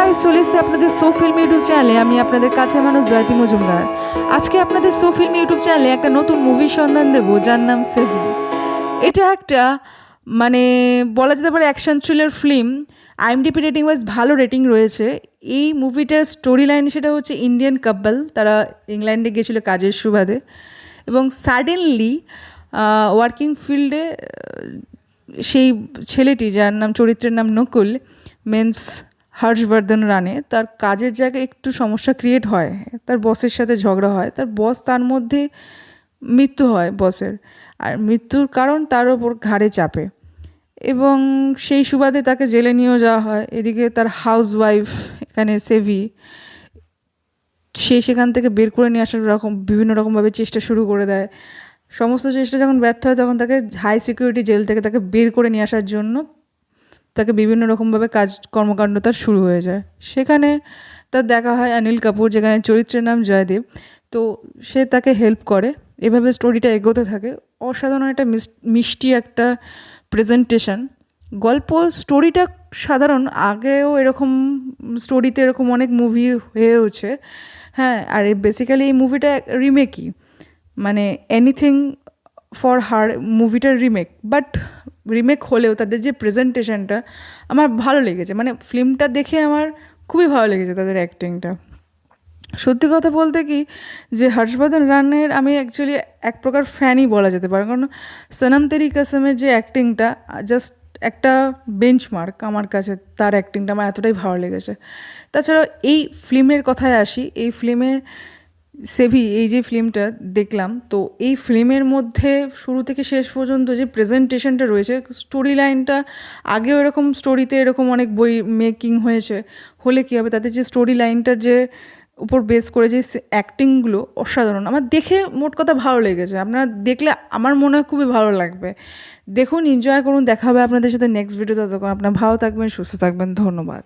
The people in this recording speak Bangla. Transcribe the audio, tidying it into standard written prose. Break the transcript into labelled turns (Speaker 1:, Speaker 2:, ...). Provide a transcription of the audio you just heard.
Speaker 1: গাইস, চলে এসেছে আপনাদের সো ফিল্ম ইউটিউব চ্যানেলে। আমি আপনাদের কাছে মানুষ জয়তী মজুমদার। আজকে আপনাদের সো ফিল্ম ইউটিউব চ্যানেলে একটা নতুন মুভির সন্ধান দেবো, যার নাম সেভি। এটা একটা মানে বলা যেতে পারে action thriller film. IMDb rating wise ভালো রেটিং রয়েছে। এই মুভিটার স্টোরি লাইন সেটা হচ্ছে ইন্ডিয়ান কাপল, তারা ইংল্যান্ডে গিয়েছিল কাজের সুবাদে, এবং সাডেনলি ওয়ার্কিং ফিল্ডে সেই ছেলেটি, যার নাম চরিত্রের নাম নকুল, মিন্স হর্ষবর্ধন রানে, তার কাজের জায়গায় একটু সমস্যা ক্রিয়েট হয়। তার বসের সাথে ঝগড়া হয়, তার বস তার মধ্যে মৃত্যু হয় বসের, আর মৃত্যুর কারণ তার ওপর ঘাড়ে চাপে, এবং সেই সুবাদে তাকে জেলে নিয়েও যাওয়া হয়। এদিকে তার হাউস ওয়াইফ এখানে সেভি, সে সেখান থেকে বের করে নিয়ে আসার বিভিন্ন রকমভাবে চেষ্টা শুরু করে দেয়। সমস্ত চেষ্টা যখন ব্যর্থ হয়, তখন তাকে হাই সিকিউরিটি জেল থেকে তাকে বের করে নিয়ে আসার জন্য তাকে বিভিন্ন রকমভাবে কর্মকাণ্ড তার শুরু হয়ে যায়। সেখানে তার দেখা হয় অনিল কাপুর, যেখানে চরিত্রের নাম জয়দেব। তো সে তাকে হেল্প করে। এভাবে স্টোরিটা এগোতে থাকে। অসাধারণ একটা মিষ্টি একটা প্রেজেন্টেশন। গল্প স্টোরিটা সাধারণ, আগেও এরকম স্টোরিতে এরকম অনেক মুভি হয়েওছে। হ্যাঁ, আর বেসিক্যালি এই মুভিটা রিমেকই, মানে এনিথিং ফর হার মুভিটার রিমেক। বাট রিমেক হলেও তাদের যে প্রেজেন্টেশনটা আমার ভালো লেগেছে, মানে ফিল্মটা দেখে আমার খুবই ভালো লেগেছে তাদের অ্যাক্টিংটা। সত্যি কথা বলতে কি, যে হর্ষবর্ধন রানের আমি অ্যাকচুয়ালি এক প্রকার ফ্যানই বলা যেতে পারে, কারণ সনম তেরি কসমের যে অ্যাক্টিংটা জাস্ট একটা বেঞ্চমার্ক আমার কাছে। তার অ্যাক্টিংটা আমার এতটাই ভালো লেগেছে। তাছাড়াও এই ফিল্মের কথায় আসি, এই ফিল্মের সেভি, এই যে ফিল্মটা দেখলাম, তো এই ফিল্মের মধ্যে শুরু থেকে শেষ পর্যন্ত যে প্রেজেন্টেশনটা রয়েছে, স্টোরি লাইনটা আগেও এরকম স্টোরিতে এরকম অনেক বই মেকিং হয়েছে, হলে কী হবে, তাদের যে স্টোরি লাইনটার যে উপর বেস করে যে অ্যাক্টিংগুলো অসাধারণ। আমার দেখে মোট কথা ভালো লেগেছে। আপনারা দেখলে আমার মনে হয় খুবই ভালো লাগবে। দেখুন, এনজয় করুন। দেখা হবে আপনাদের সাথে নেক্সট ভিডিওতে। ততক্ষণ আপনারা ভালো থাকবেন, সুস্থ থাকবেন। ধন্যবাদ।